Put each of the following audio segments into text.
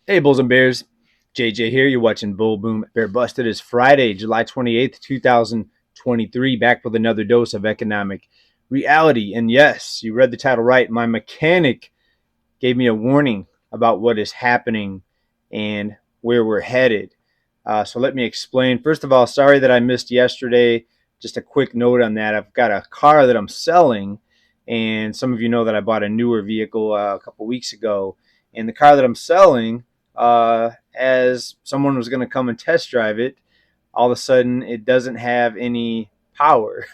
Hey, Bulls and Bears. JJ here. You're watching Bull Boom Bear Bust. It is Friday, July 28th, 2023. Back with another dose of economic reality. And yes, you read the title right. My mechanic gave me a warning about what is happening and where we're headed. So let me explain. First of all, sorry that I missed yesterday. Just a quick note on that. I've got a car that I'm selling, and some of you know that I bought a newer vehicle a couple weeks ago. And the car that I'm selling, as someone was going to come and test drive it, all of a sudden it doesn't have any power.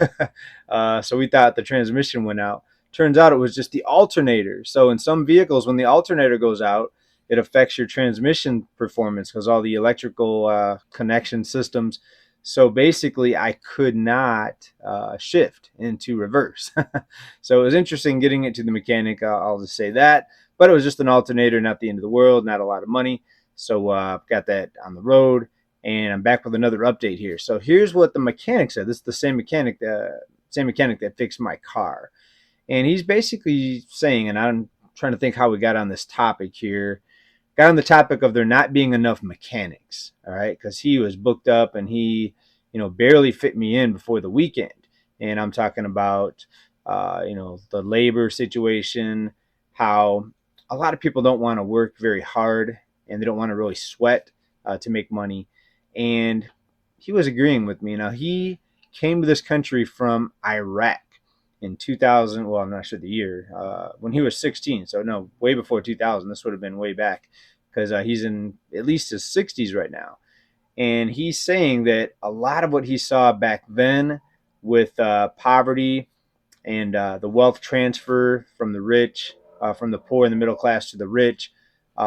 So we thought the transmission went out. Turns out it was just the alternator. So in some vehicles, when the alternator goes out, it affects your transmission performance because all the electrical connection systems. So basically, I could not shift into reverse. So it was interesting getting it to the mechanic. I'll just say that. But it was just an alternator, not the end of the world, not a lot of money. So I've got that on the road, and I'm back with another update here. So here's what the mechanic said. This is the same mechanic that fixed my car. And he's basically saying, and I'm trying to think how we got on this topic here. Got on the topic of there not being enough mechanics, all right? Because he was booked up and he, barely fit me in before the weekend. And I'm talking about, the labor situation, how a lot of people don't want to work very hard and they don't want to really sweat to make money. And he was agreeing with me. Now, he came to this country from Iraq in 2000. Well, I'm not sure the year, when he was 16. So no, way before 2000. This would have been way back because he's in at least his 60s right now. And he's saying that a lot of what he saw back then with poverty and the wealth transfer from the rich, from the poor and the middle class to the rich,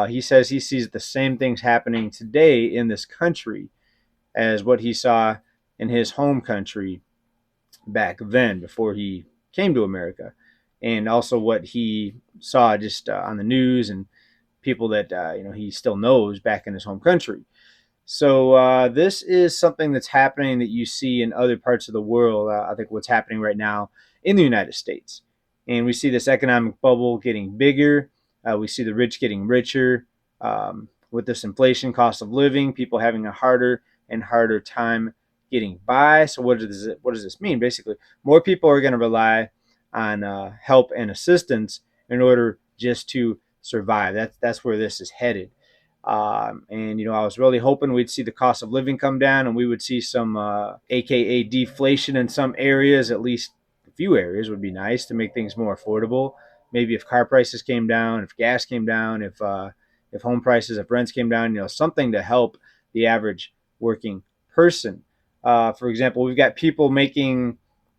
he says he sees the same things happening today in this country as what he saw in his home country back then before he came to America, and also what he saw just on the news and people that he still knows back in his home country. So this is something that's happening that you see in other parts of the world. I think what's happening right now in the United States, and we see this economic bubble getting bigger. We see the rich getting richer with this inflation, cost of living, people having a harder and harder time getting by. So what does this mean? Basically, more people are going to rely on help and assistance in order just to survive. That's where this is headed. And I was really hoping we'd see the cost of living come down and we would see some AKA deflation in some areas. At least a few areas would be nice to make things more affordable. Maybe if car prices came down, if gas came down, if home prices, if rents came down, something to help the average working person. For example, we've got people making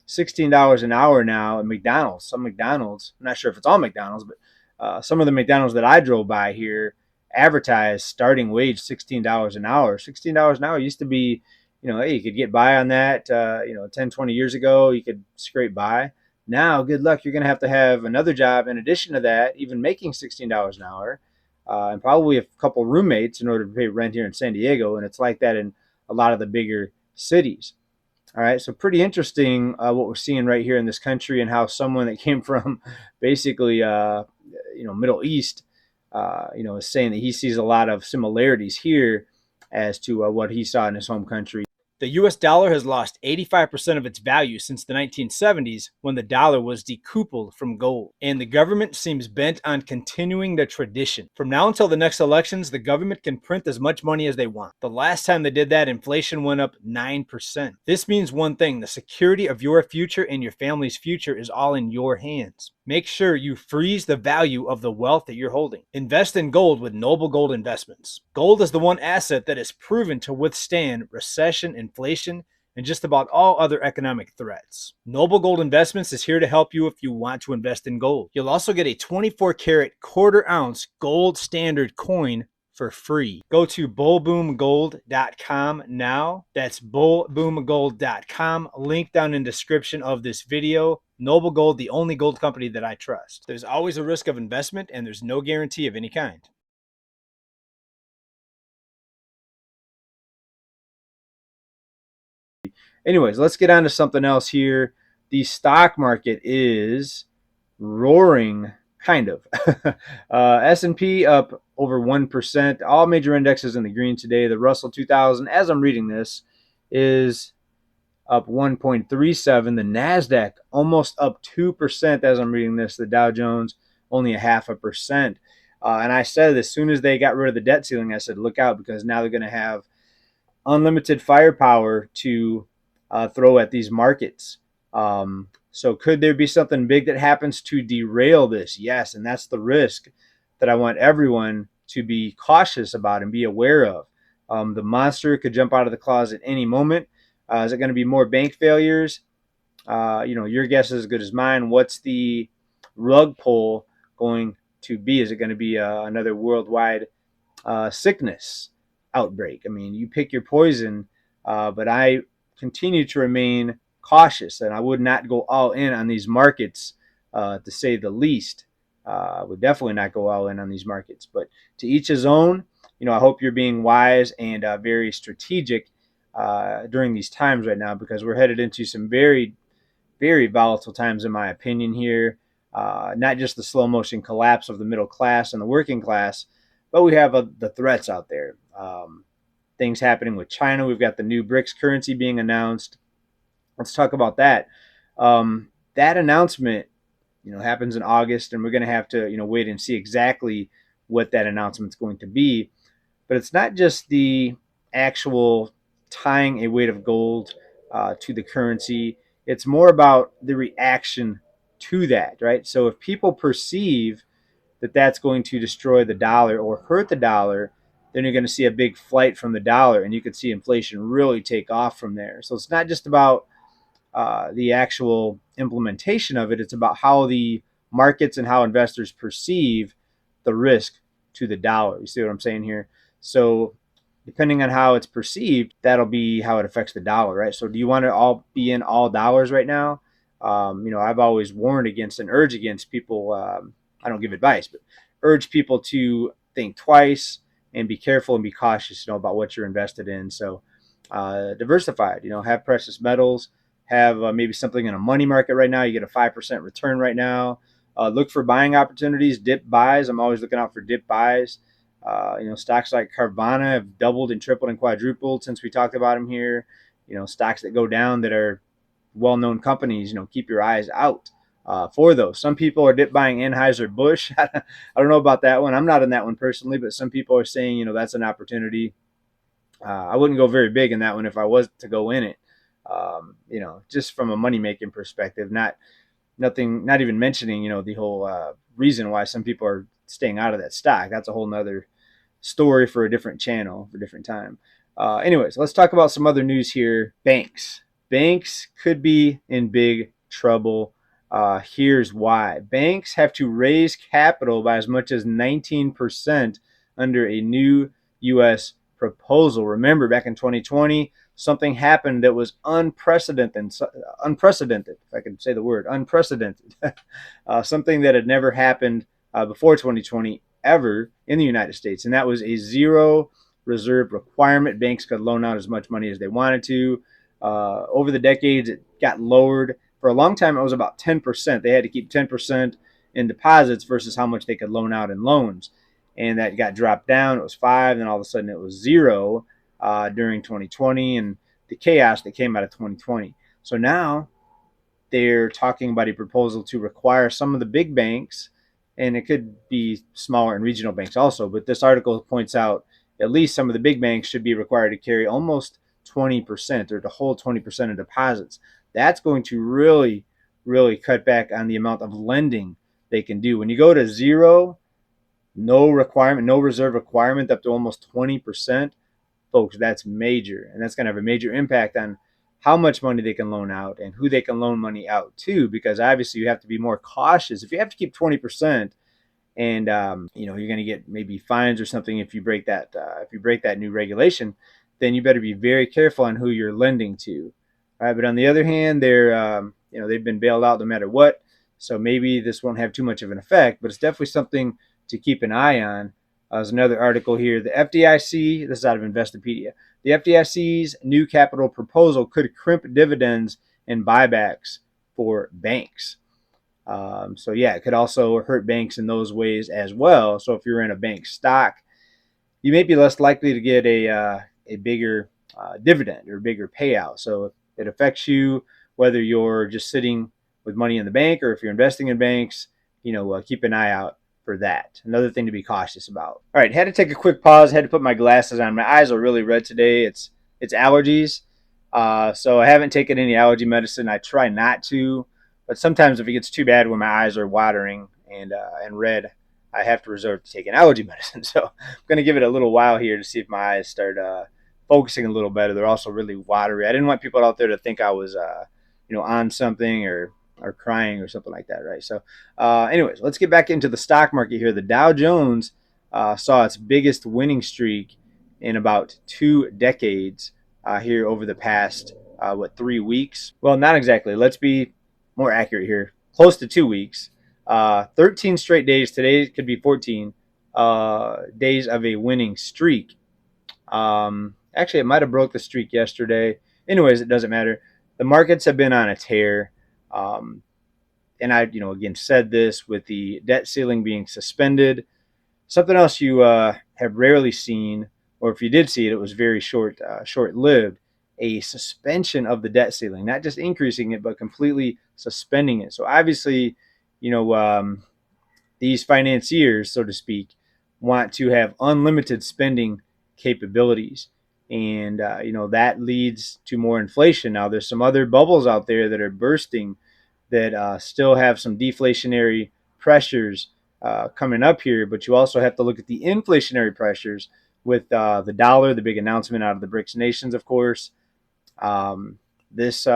$16 an hour now at McDonald's. Some McDonald's, I'm not sure if it's all McDonald's, but some of the McDonald's that I drove by here advertised starting wage $16 an hour. $16 an hour used to be, hey, you could get by on that. 10, 20 years ago, you could scrape by. Now, good luck. You're going to have another job in addition to that, even making $16 an hour, and probably a couple roommates in order to pay rent here in San Diego. And it's like that in a lot of the bigger cities. All right, so pretty interesting what we're seeing right here in this country, and how someone that came from basically Middle East is saying that he sees a lot of similarities here as to what he saw in his home country. The U.S. dollar has lost 85% of its value since the 1970s, when the dollar was decoupled from gold. And the government seems bent on continuing the tradition. From now until the next elections, the government can print as much money as they want. The last time they did that, inflation went up 9%. This means one thing: the security of your future and your family's future is all in your hands. Make sure you freeze the value of the wealth that you're holding. Invest in gold with Noble Gold Investments. Gold is the one asset that is proven to withstand recession, inflation, and just about all other economic threats. Noble Gold Investments is here to help you if you want to invest in gold. You'll also get a 24-karat quarter-ounce gold standard coin for free. Go to bullboomgold.com now. That's bullboomgold.com. Link down in the description of this video. Noble Gold, the only gold company that I trust. There's always a risk of investment, and there's no guarantee of any kind. Anyways, let's get on to something else here. The stock market is roaring, kind of. S&P up over 1%. All major indexes in the green today. The Russell 2000, as I'm reading this, is up 1.37. The NASDAQ almost up 2% as I'm reading this. The Dow Jones only 0.5%. And I said as soon as they got rid of the debt ceiling, I said, look out, because now they're going to have unlimited firepower to throw at these markets. So could there be something big that happens to derail this? Yes, and that's the risk that I want everyone to be cautious about and be aware of. The monster could jump out of the closet any moment. Is it going to be more bank failures? Your guess is as good as mine. What's the rug pull going to be? Is it going to be another worldwide sickness outbreak? I mean, you pick your poison, but I continue to remain cautious, and I would not go all in on these markets, to say the least. I would definitely not go all in on these markets, but to each his own. I hope you're being wise and very strategic during these times right now, because we're headed into some very, very volatile times, in my opinion, here. Not just the slow motion collapse of the middle class and the working class, but we have the threats out there. Things happening with China. We've got the new BRICS currency being announced. Let's talk about that. That announcement, happens in August, and we're going to have to, wait and see exactly what that announcement's going to be. But it's not just the actual tying a weight of gold to the currency. It's more about the reaction to that, right? So if people perceive that that's going to destroy the dollar or hurt the dollar, then you're going to see a big flight from the dollar, and you could see inflation really take off from there. So it's not just about the actual implementation of it. It's about how the markets and how investors perceive the risk to the dollar. You see what I'm saying here? So depending on how it's perceived, that'll be how it affects the dollar, right? So do you want to all be in all dollars right now? I've always warned against and urge against people. I don't give advice, but urge people to think twice and be careful and be cautious, about what you're invested in. So diversified, have precious metals, have maybe something in a money market right now. You get a 5% return right now. Look for buying opportunities, dip buys. I'm always looking out for dip buys. Stocks like Carvana have doubled and tripled and quadrupled since we talked about them here. Stocks that go down that are well-known companies, keep your eyes out for those. Some people are dip buying Anheuser-Busch. I don't know about that one. I'm not in that one personally, but some people are saying, that's an opportunity. I wouldn't go very big in that one if I was to go in it. Just from a money-making perspective, not even mentioning, the whole reason why some people are staying out of that stock. That's a whole nother story for a different channel, for a different time. Anyways, let's talk about some other news here. Banks could be in big trouble. Here's why. Banks have to raise capital by as much as 19% under a new U.S. proposal. Remember, back in 2020, something happened that was unprecedented, if I can say the word, unprecedented. Something that had never happened before 2020 ever in the United States, and that was a zero reserve requirement. Banks could loan out as much money as they wanted to. Over the decades, it got lowered. For a long time, it was about 10%. They had to keep 10% in deposits versus how much they could loan out in loans. And that got dropped down. It was 5%, and all of a sudden it was 0% during 2020 and the chaos that came out of 2020. So now they're talking about a proposal to require some of the big banks, and it could be smaller and regional banks also, but this article points out at least some of the big banks should be required to carry almost 20% or to hold 20% of deposits. That's going to really, really cut back on the amount of lending they can do. When you go to 0%, no requirement, no reserve requirement, up to almost 20%, folks, that's major. And that's going to have a major impact on how much money they can loan out and who they can loan money out to, because obviously you have to be more cautious. If you have to keep 20%, and you're going to get maybe fines or something if you break that new regulation, then you better be very careful on who you're lending to. All right, but on the other hand, they've been bailed out no matter what, so maybe this won't have too much of an effect, but it's definitely something to keep an eye on. There's another article here. The FDIC, this is out of Investopedia, the FDIC's new capital proposal could crimp dividends and buybacks for banks. So yeah, it could also hurt banks in those ways as well. So if you're in a bank stock, you may be less likely to get a bigger dividend or bigger payout. So it affects you whether you're just sitting with money in the bank or if you're investing in banks. Keep an eye out for that. Another thing to be cautious about. All right, had to take a quick pause. Had to put my glasses on. My eyes are really red today. It's allergies. So I haven't taken any allergy medicine. I try not to, but sometimes if it gets too bad when my eyes are watering and red, I have to resort to taking allergy medicine. So I'm going to give it a little while here to see if my eyes start focusing a little better. They're also really watery. I didn't want people out there to think I was, on something or crying or something like that, right? So, anyways, let's get back into the stock market here. The Dow Jones saw its biggest winning streak in about 2 decades here over the past 3 weeks. Well, not exactly. Let's be more accurate here. Close to 2 weeks. 13 straight days. Today could be 14 days of a winning streak. Actually, it might have broke the streak yesterday. Anyways, it doesn't matter. The markets have been on a tear. And I, again, said this with the debt ceiling being suspended. Something else you have rarely seen, or if you did see it, it was very short-lived. A suspension of the debt ceiling, not just increasing it, but completely suspending it. So obviously, these financiers, so to speak, want to have unlimited spending capabilities. And, that leads to more inflation. Now, there's some other bubbles out there that are bursting that still have some deflationary pressures coming up here, but you also have to look at the inflationary pressures with the dollar, the big announcement out of the BRICS nations, of course. This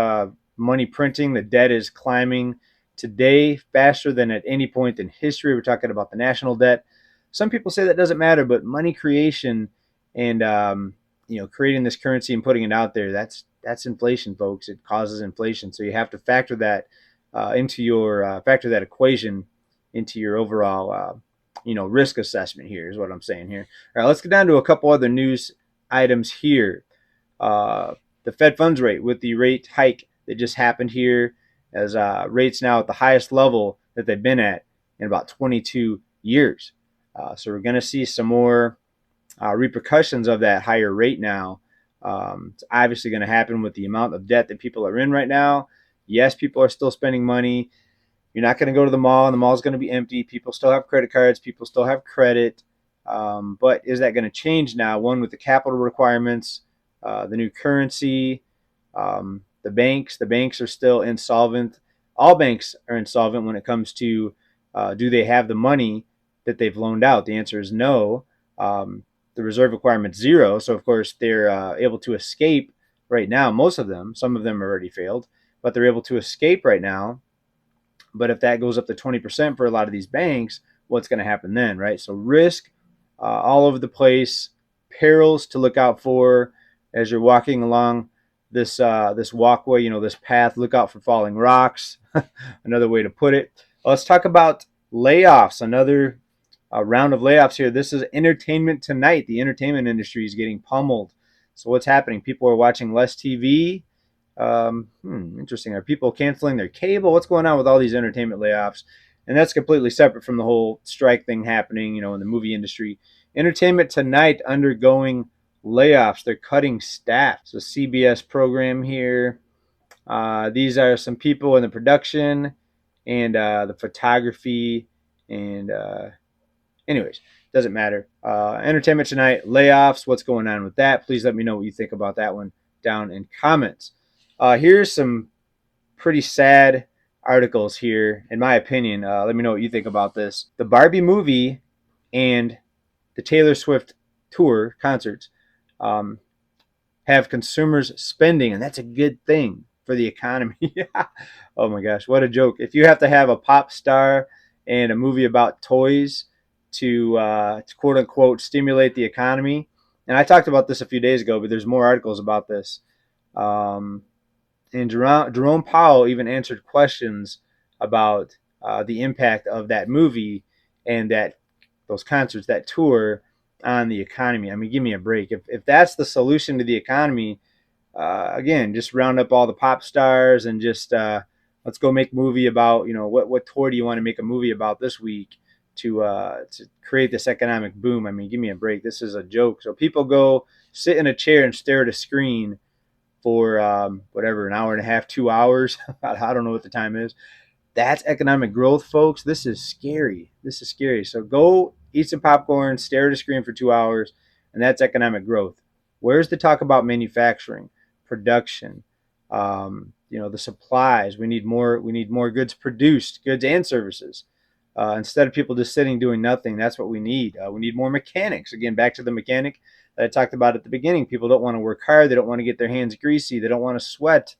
money printing, the debt is climbing today faster than at any point in history. We're talking about the national debt. Some people say that doesn't matter, but money creation and creating this currency and putting it out there, that's inflation, folks. It causes inflation, so you have to factor that factor that equation into your overall risk assessment. Here is what I'm saying here. All right, let's get down to a couple other news items here. The Fed funds rate with the rate hike that just happened here, as rates now at the highest level that they've been at in about 22 years. So we're going to see some more repercussions of that higher rate now. It's obviously going to happen with the amount of debt that people are in right now. Yes, people are still spending money. You're not going to go to the mall, and the mall is going to be empty. People still have credit cards. People still have credit. But is that going to change now? One, with the capital requirements, the new currency, the banks are still insolvent. All banks are insolvent when it comes to do they have the money that they've loaned out? The answer is no. The reserve requirement's zero. So, of course, they're able to escape right now. Most of them, some of them already failed, but they're able to escape right now. But if that goes up to 20% for a lot of these banks, what's going to happen then, right? So risk all over the place, perils to look out for as you're walking along this walkway, this path. Look out for falling rocks. Another way to put it. Let's talk about layoffs. Another round of layoffs here. This is Entertainment Tonight. The entertainment industry is getting pummeled. So what's happening? People are watching less TV. Interesting. Are people canceling their cable? What's going on with all these entertainment layoffs? And that's completely separate from the whole strike thing happening, in the movie industry. Entertainment Tonight undergoing layoffs. They're cutting staff. So CBS program here. These are some people in the production and the photography and anyways, doesn't matter. Entertainment Tonight, layoffs. What's going on with that? Please let me know what you think about that one down in comments. Here's some pretty sad articles here, in my opinion. Let me know what you think about this. The Barbie movie and the Taylor Swift tour concerts have consumers spending, and that's a good thing for the economy. Oh my gosh, what a joke. If you have to have a pop star and a movie about toys to quote unquote stimulate the economy, and I talked about this a few days ago, but there's more articles about this. And Jerome Powell even answered questions about the impact of that movie and those concerts, that tour on the economy. I mean, give me a break. If that's the solution to the economy, again, just round up all the pop stars and just let's go make a movie about, what toy do you want to make a movie about this week to create this economic boom? I mean, give me a break. This is a joke. So people go sit in a chair and stare at a screen for whatever, an hour and a half, 2 hours. I don't know what the time is. That's economic growth, folks. This is scary. This is scary. So go eat some popcorn, stare at a screen for 2 hours, and that's economic growth. Where's the talk about manufacturing, production, the supplies? We need more. We need more goods produced, goods and services. Instead of people just sitting doing nothing, that's what we need. We need more mechanics. Again, back to the mechanic that I talked about at the beginning. People don't want to work hard. They don't want to get their hands greasy. They don't want to sweat.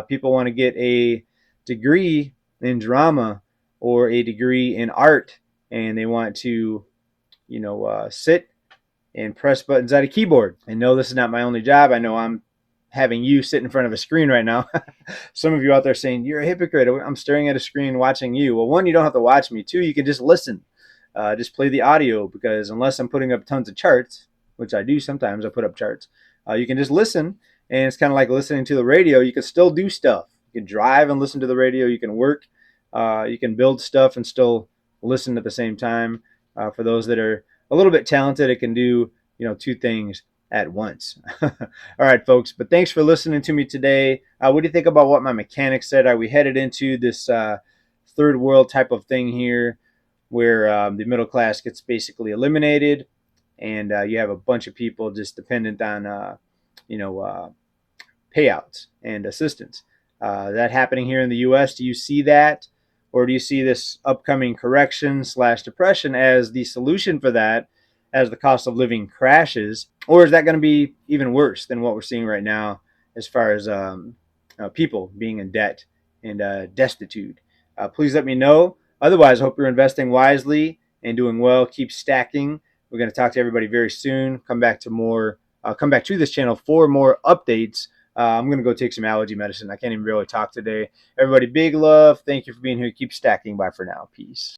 People want to get a degree in drama or a degree in art, and they want to, sit and press buttons at a keyboard. I know this is not my only job. I know I'm having you sit in front of a screen right now. Some of you out there saying, you're a hypocrite. I'm staring at a screen watching you. Well, one, you don't have to watch me. Two, you can just listen. Just play the audio, because unless I'm putting up tons of charts, which I do sometimes, I put up charts, you can just listen, and it's kind of like listening to the radio. You can still do stuff. You can drive and listen to the radio. You can work. You can build stuff and still listen at the same time. For those that are a little bit talented, it can do, two things at once. All right, folks. But thanks for listening to me today. What do you think about what my mechanic said? Are we headed into this third world type of thing here, where the middle class gets basically eliminated, and you have a bunch of people just dependent on, payouts and assistance? That happening here in the U.S.? Do you see that? Or do you see this upcoming correction / depression as the solution for that, as the cost of living crashes? Or is that going to be even worse than what we're seeing right now, as far as people being in debt and destitute? Please let me know. Otherwise, I hope you're investing wisely and doing well. Keep stacking. We're going to talk to everybody very soon. Come back to this channel for more updates. I'm going to go take some allergy medicine. I can't even really talk today. Everybody, big love. Thank you for being here. Keep stacking. Bye for now. Peace.